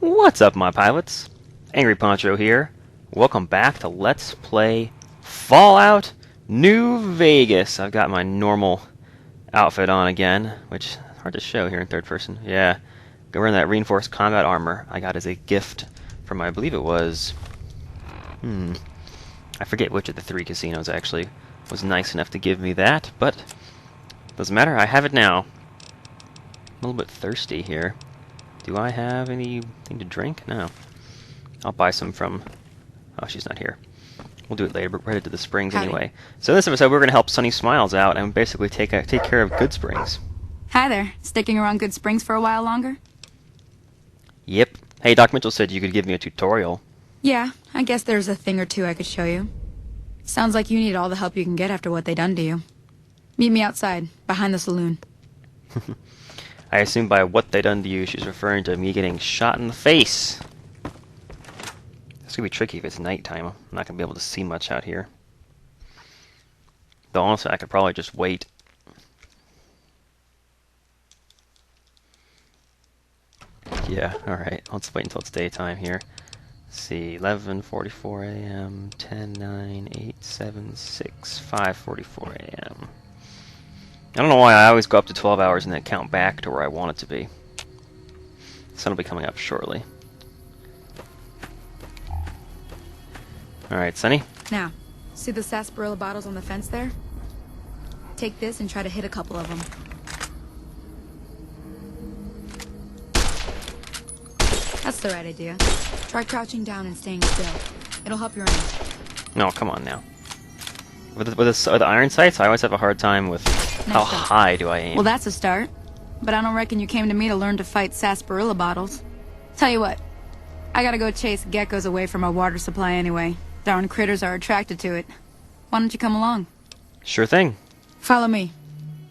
What's up, my pilots? Angry Poncho here. Welcome back to Let's Play Fallout New Vegas. I've got my normal outfit on again, which is hard to show here in third person. Yeah, wearing that reinforced combat armor I got as a gift from, I believe it was, I forget which of the three casinos actually was nice enough to give me that, but doesn't matter, I have it now. I'm a little bit thirsty here. Do I have anything to drink? No. I'll buy some from... Oh, she's not here. We'll do it later, but we're headed to the Springs anyway. So in this episode, we're going to help Sunny Smiles out and basically take care of Good Springs. Hi there. Sticking around Good Springs for a while longer? Yep. Hey, Doc Mitchell said you could give me a tutorial. Yeah, I guess there's a thing or two I could show you. Sounds like you need all the help you can get after what they done to you. Meet me outside, behind the saloon. I assume by what they done to you, she's referring to me getting shot in the face. It's going to be tricky if it's nighttime. I'm not going to be able to see much out here. Though honestly, I could probably just wait. Yeah, alright. Let's wait until it's daytime here. Let's see, 11:44 a.m., 10, 9, 8, 7, 6, 5:44 a.m. I don't know why I always go up to 12 hours and then count back to where I want it to be. The sun will be coming up shortly. Alright, Sunny. Now, see the sarsaparilla bottles on the fence there? Take this and try to hit a couple of them. That's the right idea. Try crouching down and staying still. It'll help your aim. No, come on now. With the iron sights, I always have a hard time with how high do I aim. Well, that's a start. But I don't reckon you came to me to learn to fight sarsaparilla bottles. Tell you what, I gotta go chase geckos away from our water supply anyway. Darn critters are attracted to it. Why don't you come along? Sure thing. Follow me.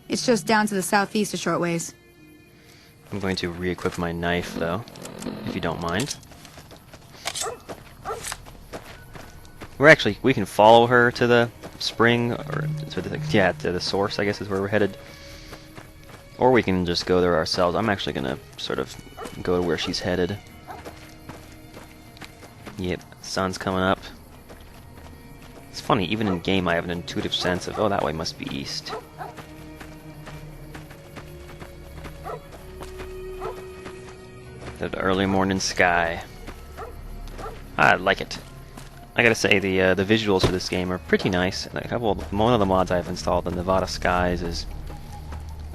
It's just down to the southeast a short ways. I'm going to re-equip my knife, though, if you don't mind. We can follow her to the spring, or to the source, I guess is where we're headed. Or we can just go there ourselves. I'm actually going to sort of go to where she's headed. Yep, sun's coming up. It's funny, even in game I have an intuitive sense of, oh, that way must be east. The early morning sky. I like it. I gotta say, the visuals for this game are pretty nice. One of the mods I've installed, the Nevada Skies, is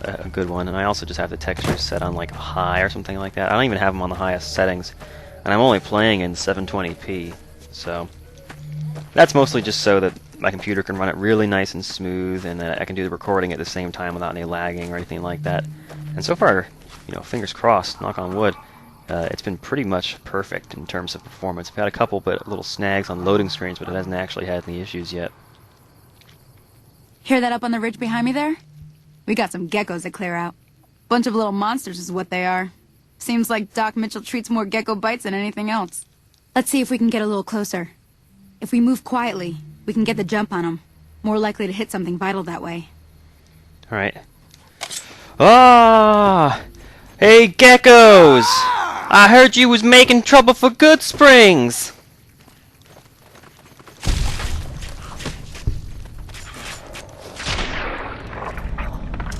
a good one. And I also just have the textures set on like high or something like that. I don't even have them on the highest settings, and I'm only playing in 720p. So that's mostly just so that my computer can run it really nice and smooth, and I can do the recording at the same time without any lagging or anything like that. And so far, fingers crossed, knock on wood. It's been pretty much perfect in terms of performance. I've had a couple little snags on loading screens, but it hasn't actually had any issues yet. Hear that up on the ridge behind me there? We got some geckos to clear out. Bunch of little monsters is what they are. Seems like Doc Mitchell treats more gecko bites than anything else. Let's see if we can get a little closer. If we move quietly, we can get the jump on them. More likely to hit something vital that way. Alright. Ah! Hey, geckos! I heard you was making trouble for Good Springs!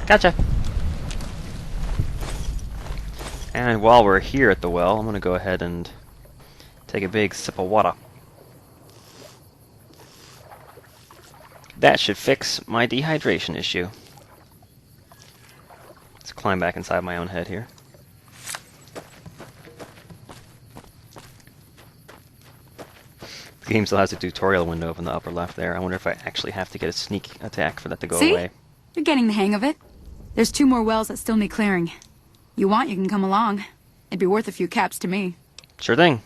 Gotcha! And while we're here at the well, I'm gonna go ahead and take a big sip of water. That should fix my dehydration issue. Let's climb back inside my own head here. The game still has a tutorial window up in the upper left there. I wonder if I actually have to get a sneak attack for that to go away. You're getting the hang of it. There's 2 more wells that still need clearing. You want, you can come along. It'd be worth a few caps to me. Sure thing.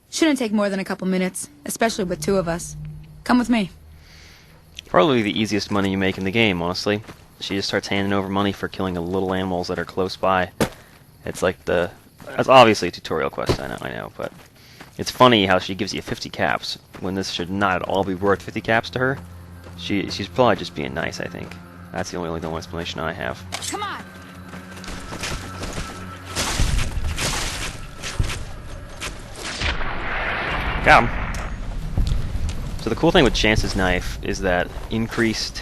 Shouldn't take more than a couple minutes, especially with 2 of us. Come with me. Probably the easiest money you make in the game, honestly. She just starts handing over money for killing the little animals that are close by. It's like that's obviously a tutorial quest, I know, but it's funny how she gives you 50 caps, when this should not at all be worth 50 caps to her. She's probably just being nice, I think. That's the only explanation I have. Come on! Got him. So the cool thing with Chance's knife is that increased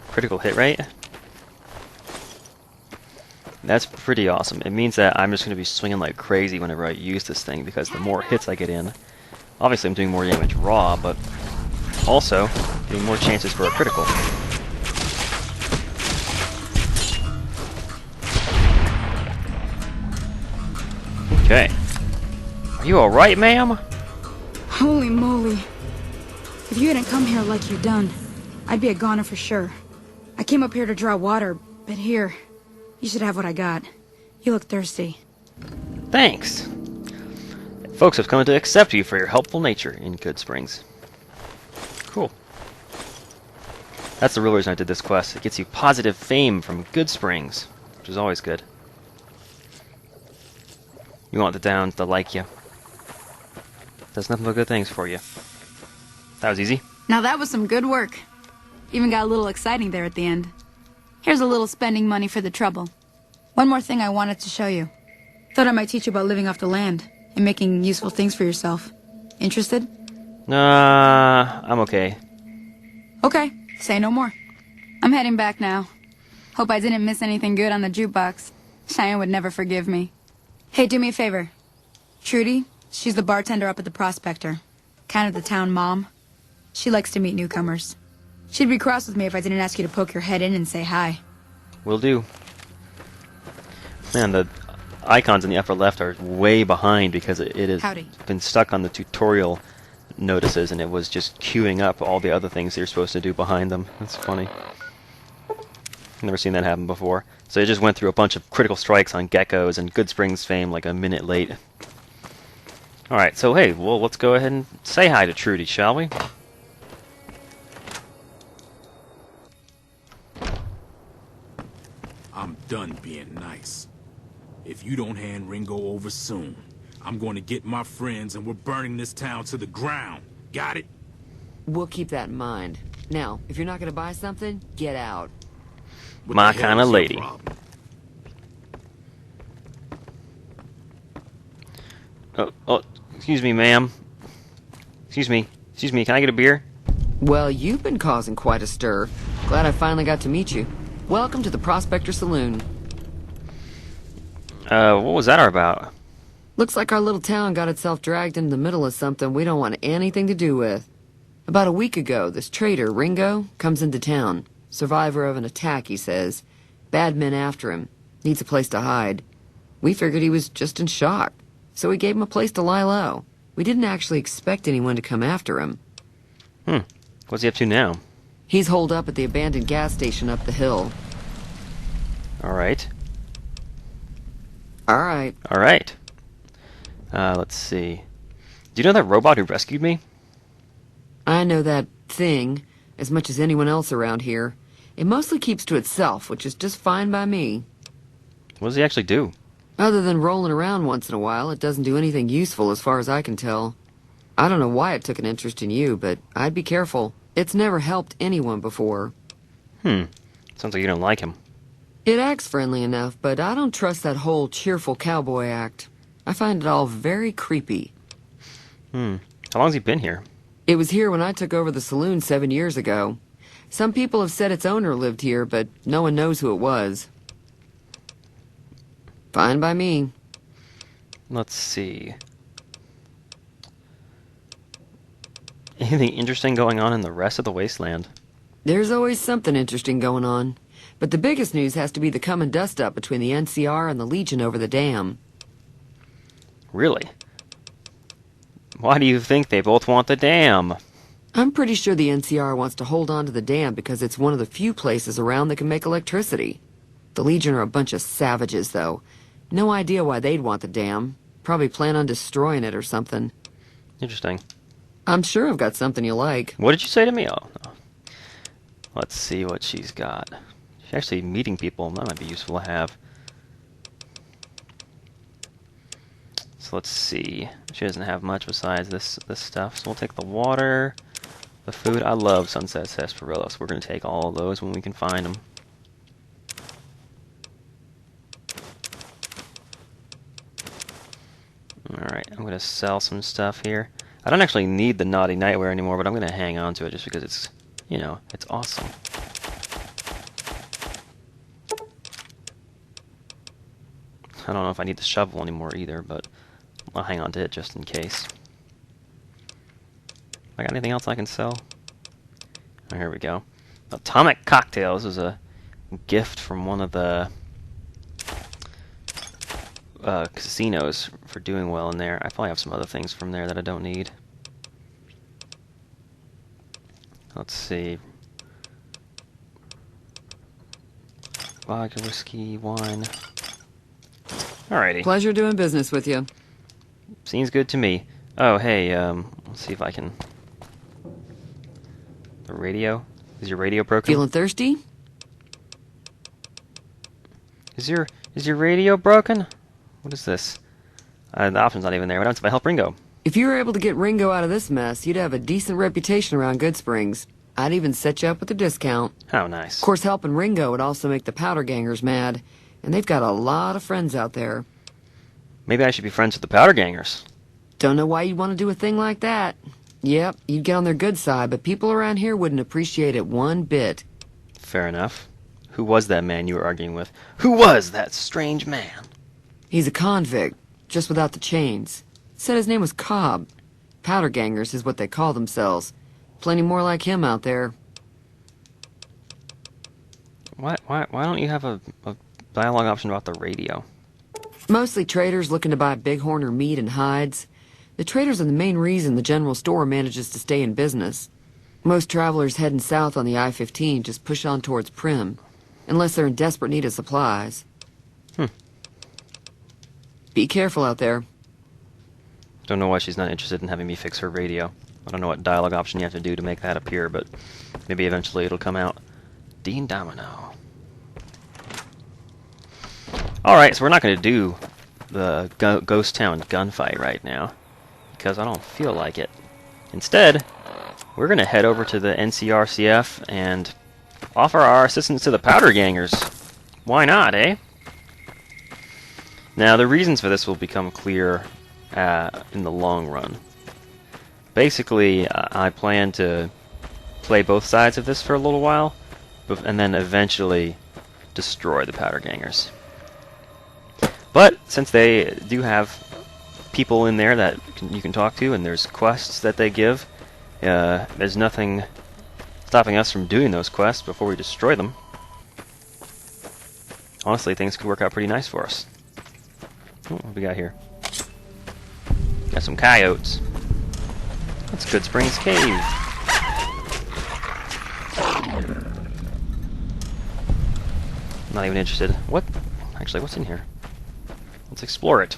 critical hit rate. That's pretty awesome. It means that I'm just going to be swinging like crazy whenever I use this thing, because the more hits I get in, obviously I'm doing more damage raw, but also getting more chances for a critical. Okay. Are you alright, ma'am? Holy moly. If you hadn't come here like you done, I'd be a goner for sure. I came up here to draw water, but here, you should have what I got. You look thirsty. Thanks. Folks have come to accept you for your helpful nature in Good Springs. Cool. That's the real reason I did this quest. It gets you positive fame from Good Springs, which is always good. You want the Downs to like you. Does nothing but good things for you. That was easy. Now that was some good work. Even got a little exciting there at the end. Here's a little spending money for the trouble. One more thing I wanted to show you. Thought I might teach you about living off the land and making useful things for yourself. Interested? I'm okay. Okay, say no more. I'm heading back now. Hope I didn't miss anything good on the jukebox. Cheyenne would never forgive me. Hey, do me a favor. Trudy, she's the bartender up at the Prospector. Kind of the town mom. She likes to meet newcomers. She'd be cross with me if I didn't ask you to poke your head in and say hi. Will do. Man, the icons in the upper left are way behind because it has Howdy. been stuck on the tutorial notices, and it was just queuing up all the other things you're supposed to do behind them. That's funny. Never seen that happen before. So it just went through a bunch of critical strikes on Geckos and Good Springs fame like a minute late. Alright, so hey, well, let's go ahead and say hi to Trudy, shall we? I'm done being nice. If you don't hand Ringo over soon, I'm going to get my friends and we're burning this town to the ground. Got it? We'll keep that in mind. Now, if you're not going to buy something, get out. What My the hell kind of is your lady. problem? Oh, excuse me, ma'am. Excuse me, can I get a beer? Well, you've been causing quite a stir. Glad I finally got to meet you. Welcome to the Prospector Saloon. What was that about? Looks like our little town got itself dragged into the middle of something we don't want anything to do with. About a week ago, this traitor, Ringo, comes into town. Survivor of an attack, he says. Bad men after him. Needs a place to hide. We figured he was just in shock, so we gave him a place to lie low. We didn't actually expect anyone to come after him. What's he up to now? He's holed up at the abandoned gas station up the hill. Alright. Alright. Alright. Let's see. Do you know that robot who rescued me? I know that thing as much as anyone else around here. It mostly keeps to itself, which is just fine by me. What does he actually do? Other than rolling around once in a while, it doesn't do anything useful as far as I can tell. I don't know why it took an interest in you, but I'd be careful. It's never helped anyone before. Sounds like you don't like him. It acts friendly enough, but I don't trust that whole cheerful cowboy act. I find it all very creepy. How long's he been here? It was here when I took over the saloon 7 years ago. Some people have said its owner lived here, but no one knows who it was. Fine by me. Let's see. Anything interesting going on in the rest of the wasteland? There's always something interesting going on. But the biggest news has to be the come and dust up between the NCR and the Legion over the dam. Really? Why do you think they both want the dam? I'm pretty sure the NCR wants to hold on to the dam because it's one of the few places around that can make electricity. The Legion are a bunch of savages, though. No idea why they'd want the dam. Probably plan on destroying it or something. Interesting. I'm sure I've got something you like. What did you say to me? Oh, no. Let's see what she's got. She's actually meeting people. That might be useful to have. So let's see. She doesn't have much besides this stuff. So we'll take the water, the food. I love Sunset Sarsaparilla, so we're going to take all of those when we can find them. Alright, I'm gonna sell some stuff here. I don't actually need the naughty nightwear anymore, but I'm gonna hang on to it just because it's, you know, it's awesome. I don't know if I need the shovel anymore either, but I'll hang on to it just in case. I got anything else I can sell? Oh, here we go. Atomic cocktail. This is a gift from one of the casinos for doing well in there. I probably have some other things from there that I don't need. Let's see. Vodka, whiskey, wine. Alrighty. Pleasure doing business with you. Seems good to me. Oh, hey, let's see if I can... The radio? Is your radio broken? Feeling thirsty? Is your radio broken? What is this? The option's not even there. What happens if I help Ringo? If you were able to get Ringo out of this mess, you'd have a decent reputation around Good Springs. I'd even set you up with a discount. How nice. Of course, helping Ringo would also make the powder gangers mad, and they've got a lot of friends out there. Maybe I should be friends with the powder gangers. Don't know why you'd want to do a thing like that. Yep, you'd get on their good side, but people around here wouldn't appreciate it one bit. Fair enough. Who was that man you were arguing with? Who was that strange man? He's a convict, just without the chains. Said his name was Cobb. Powder gangers is what they call themselves. Plenty more like him out there. Why don't you have a dialogue option about the radio? Mostly traders looking to buy bighorn or meat and hides. The traders are the main reason the general store manages to stay in business. Most travelers heading south on the I-15 just push on towards Prim, unless they're in desperate need of supplies. Be careful out there. Don't know why she's not interested in having me fix her radio. I don't know what dialogue option you have to do to make that appear, but maybe eventually it'll come out. Dean Domino. Alright, so we're not going to do the Ghost Town gunfight right now, because I don't feel like it. Instead, we're going to head over to the NCRCF and offer our assistance to the powder gangers. Why not, eh? Now, the reasons for this will become clear in the long run. Basically, I plan to play both sides of this for a little while, and then eventually destroy the powder gangers. But since they do have people in there that you can talk to, and there's quests that they give, there's nothing stopping us from doing those quests before we destroy them. Honestly, things could work out pretty nice for us. Oh, what do we got here? Got some coyotes. That's Good Springs Cave. Not even interested. What? Actually, what's in here? Let's explore it.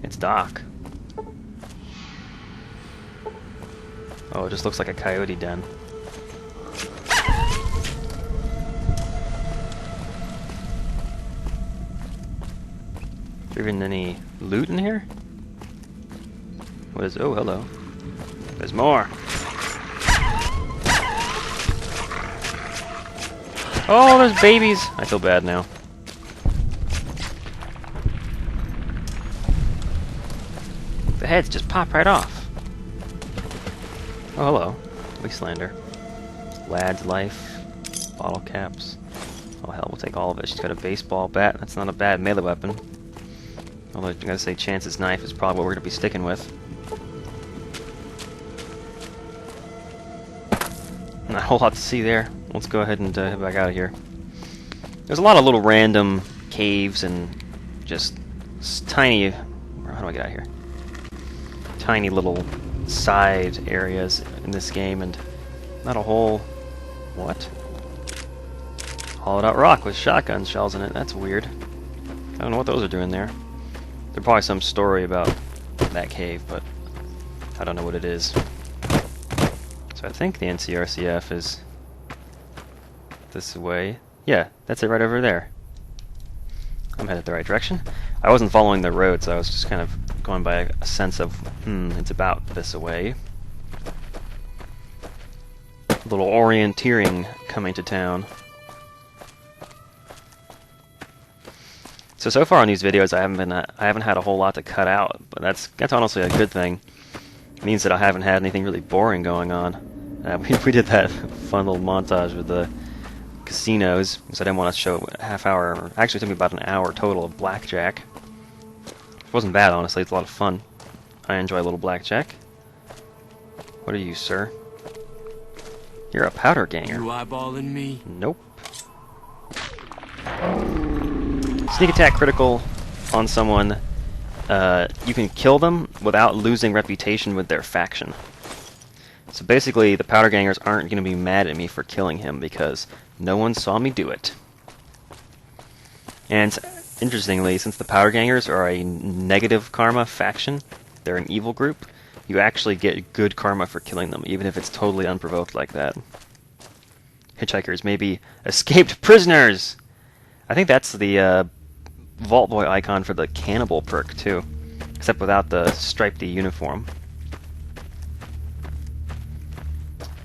It's dark. Oh, it just looks like a coyote den. Is there even any loot in here? What is... Oh, hello. There's more. Oh, there's babies! I feel bad now. The heads just pop right off. Oh, hello. Wastelander. Lad's life. Bottle caps. Oh, hell, we'll take all of it. She's got a baseball bat. That's not a bad melee weapon. Although, I gotta say, Chance's knife is probably what we're gonna be sticking with. Not a whole lot to see there. Let's go ahead and head back out of here. There's a lot of little random caves and just tiny... How do I get out of here? Tiny little side areas in this game, and not a whole... What? Hollowed out rock with shotgun shells in it. That's weird. I don't know what those are doing there. There's probably some story about that cave, but I don't know what it is. So I think the NCRCF is this way. Yeah, that's it right over there. I'm headed the right direction. I wasn't following the road, so I was just kind of going by a sense of, it's about this way. A little orienteering coming to town. So far on these videos, I haven't had a whole lot to cut out, but that's honestly a good thing. It means that I haven't had anything really boring going on. We did that fun little montage with the casinos, because I didn't want to show a half hour. Actually, it took me about an hour total of blackjack. It wasn't bad, honestly. It's a lot of fun. I enjoy a little blackjack. What are you, sir? You're a powder ganger. You eyeballing me? Nope. Sneak attack critical on someone. You can kill them without losing reputation with their faction. So basically, the powder gangers aren't going to be mad at me for killing him because no one saw me do it. And interestingly, since the powder gangers are a negative karma faction, they're an evil group, you actually get good karma for killing them, even if it's totally unprovoked like that. Hitchhikers may be escaped prisoners! I think that's the Vault Boy icon for the cannibal perk, too. Except without the striped uniform.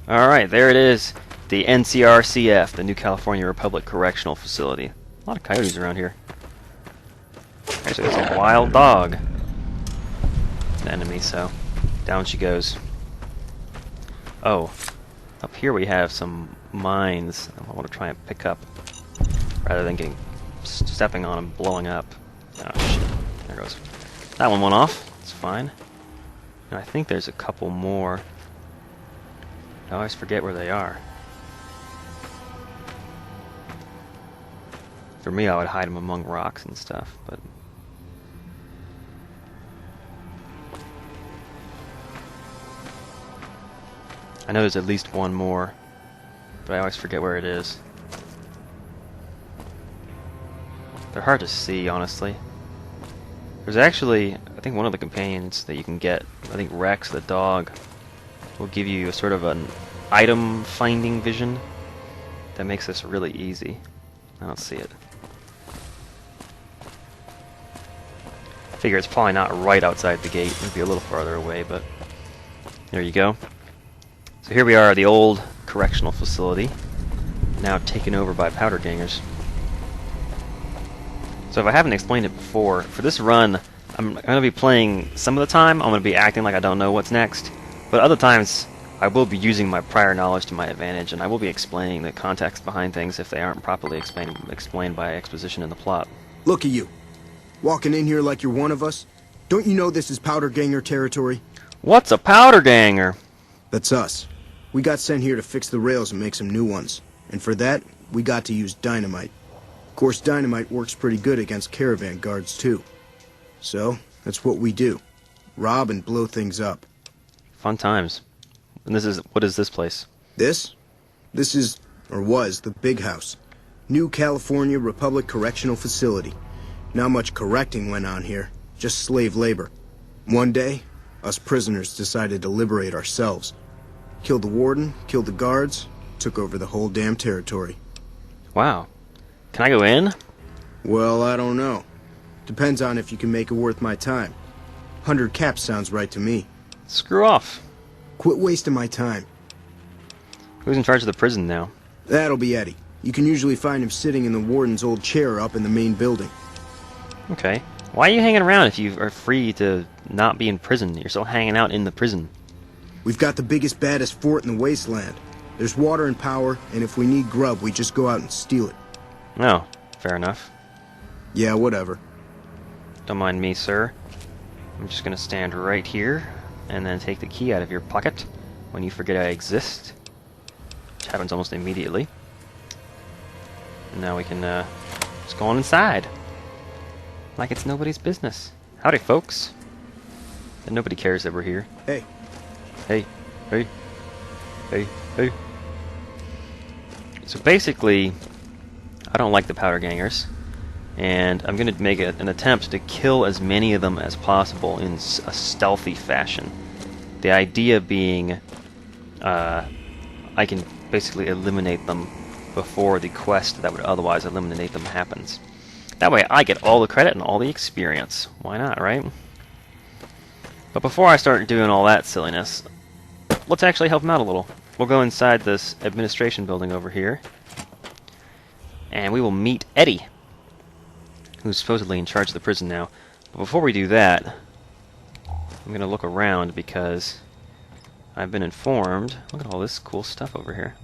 Alright, there it is. The NCRCF, the New California Republic Correctional Facility. A lot of coyotes around here. Okay, so there's a wild dog. An enemy, so down she goes. Oh, up here we have some mines I want to try and pick up rather than stepping on them, blowing up. Oh shit, there goes. That one went off, it's fine. And I think there's a couple more. I always forget where they are. For me, I would hide them among rocks and stuff, but... I know there's at least one more, but I always forget where it is. They're hard to see, honestly. There's actually, I think one of the companions that you can get, I think Rex, the dog, will give you a sort of an item finding vision that makes this really easy. I don't see it. I figure it's probably not right outside the gate, maybe a little farther away, but there you go. So here we are at the old correctional facility, now taken over by powder gangers. So if I haven't explained it before, for this run, I'm going to be playing some of the time, I'm going to be acting like I don't know what's next, but other times I will be using my prior knowledge to my advantage, and I will be explaining the context behind things if they aren't properly explained by exposition in the plot. Look at you, walking in here like you're one of us. Don't you know this is powder ganger territory? What's a powder ganger? That's us. We got sent here to fix the rails and make some new ones, and for that, we got to use dynamite. Of course, dynamite works pretty good against caravan guards, too. So, that's what we do. Rob and blow things up. Fun times. And what is this place? This? This is, or was, the Big House. New California Republic Correctional Facility. Not much correcting went on here, just slave labor. One day, us prisoners decided to liberate ourselves. Killed the warden, killed the guards, took over the whole damn territory. Wow. Can I go in? Well, I don't know. Depends on if you can make it worth my time. 100 caps sounds right to me. Screw off. Quit wasting my time. Who's in charge of the prison now? That'll be Eddie. You can usually find him sitting in the warden's old chair up in the main building. Okay. Why are you hanging around if you are free to not be in prison? You're still hanging out in the prison. We've got the biggest, baddest fort in the wasteland. There's water and power, and if we need grub, we just go out and steal it. Oh, fair enough. Yeah, whatever. Don't mind me, sir. I'm just gonna stand right here, and then take the key out of your pocket when you forget I exist. Which happens almost immediately. And now we can just go on inside. Like it's nobody's business. Howdy, folks. And nobody cares that we're here. Hey. Hey, hey, hey, hey. So basically, I don't like the powder gangers, and I'm going to make an attempt to kill as many of them as possible in a stealthy fashion. The idea being, I can basically eliminate them before the quest that would otherwise eliminate them happens. That way I get all the credit and all the experience. Why not, right? But before I start doing all that silliness, let's actually help him out a little. We'll go inside this administration building over here, and we will meet Eddie. who's supposedly in charge of the prison now. But before we do that, I'm going to look around because I've been informed. Look at all this cool stuff over here.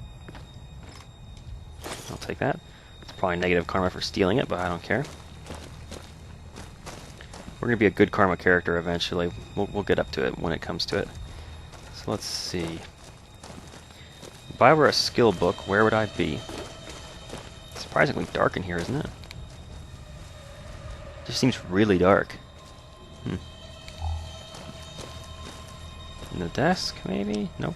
I'll take that. It's probably negative karma for stealing it, but I don't care. We're going to be a good karma character eventually. We'll get up to it when it comes to it. So let's see. If I were a skill book, where would I be? It's surprisingly dark in here, isn't it? It just seems really dark. In the desk, maybe? Nope.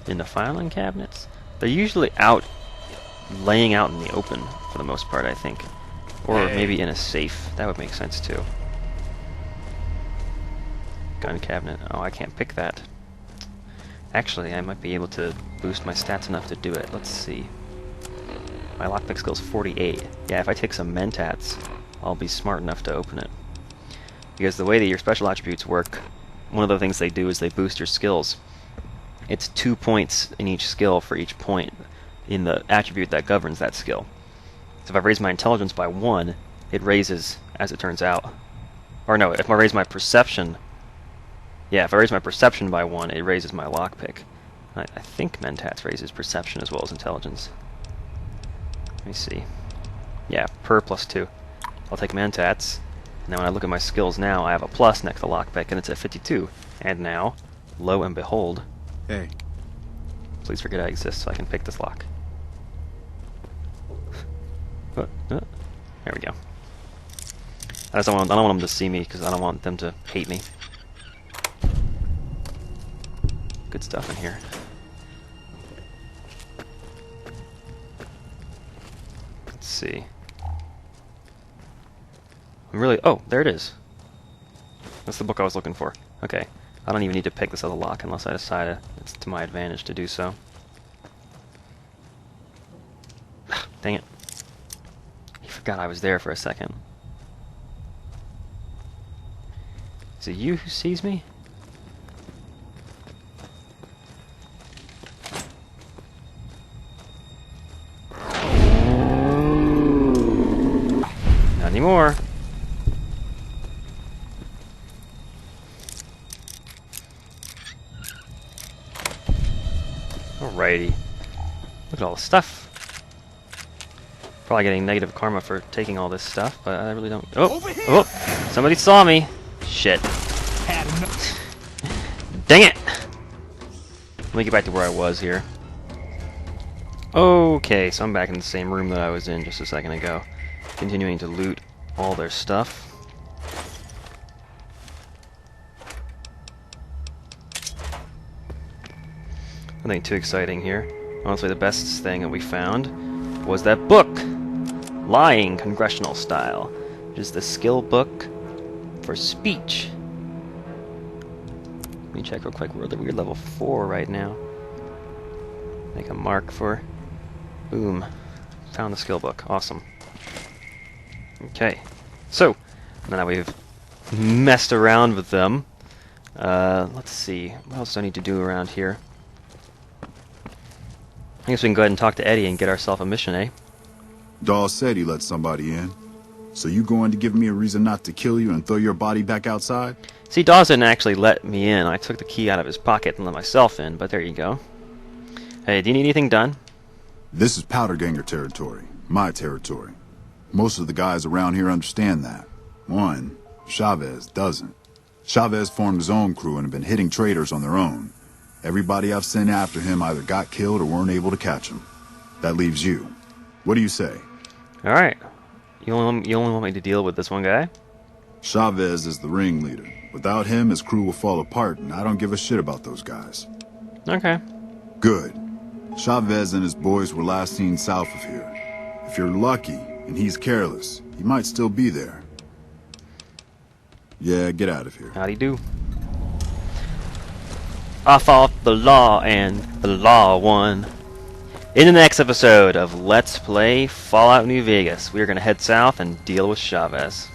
In the filing cabinets? They're usually out, laying out in the open, for the most part, I think. Or maybe in a safe. That would make sense, too. Gun cabinet. Oh, I can't pick that. Actually, I might be able to boost my stats enough to do it. Let's see. My lockpick skill's 48. Yeah, if I take some mentats, I'll be smart enough to open it. Because the way that your special attributes work, one of the things they do is they boost your skills. It's 2 points in each skill for each point in the attribute that governs that skill. So if I raise my intelligence by 1, it raises, as it turns out. Or no, if I raise my perception... Yeah, if I raise my perception by 1, it raises my lockpick. I think mentats raises perception as well as intelligence. Let me see. Yeah, per plus 2. I'll take mentats. Now when I look at my skills now, I have a plus next to lockpick, and it's at 52. And now, lo and behold... Hey. Please forget I exist so I can pick this lock. There we go. I don't want them to see me, because I don't want them to hate me. Good stuff in here. Let's see. I'm really... Oh, there it is. That's the book I was looking for. Okay. I don't even need to pick this as a lock unless I decide it's to my advantage to do so. Dang it. He forgot I was there for a second. Is it you who sees me? Not anymore. Alrighty. Look at all the stuff. Probably getting negative karma for taking all this stuff, but I really don't... Oh! Oh! Somebody saw me! Shit. Dang it! Let me get back to where I was here. Okay, so I'm back in the same room that I was in just a second ago. Continuing to loot all their stuff. Nothing too exciting here. Honestly, the best thing that we found was that book! Lying Congressional Style, which is the skill book for speech. Let me check real quick. We're level 4 right now. Make a mark for... Boom. Found the skill book. Awesome. Okay. So, now that we've messed around with them, let's see. What else do I need to do around here? I guess we can go ahead and talk to Eddie and get ourselves a mission, eh? Dawes said he let somebody in. So you going to give me a reason not to kill you and throw your body back outside? See, Dawes didn't actually let me in. I took the key out of his pocket and let myself in, but there you go. Hey, do you need anything done? This is Powder Ganger territory. My territory. Most of the guys around here understand that. One, Chavez doesn't. Chavez formed his own crew and have been hitting traitors on their own. Everybody I've sent after him either got killed or weren't able to catch him. That leaves you. What do you say? Alright. You only want me to deal with this one guy? Chavez is the ringleader. Without him, his crew will fall apart, and I don't give a shit about those guys. Okay. Good. Chavez and his boys were last seen south of here. If you're lucky, and he's careless, he might still be there. Yeah, get out of here. Howdy do. I fought the law and the law won. In the next episode of Let's Play Fallout New Vegas, we are going to head south and deal with Chavez.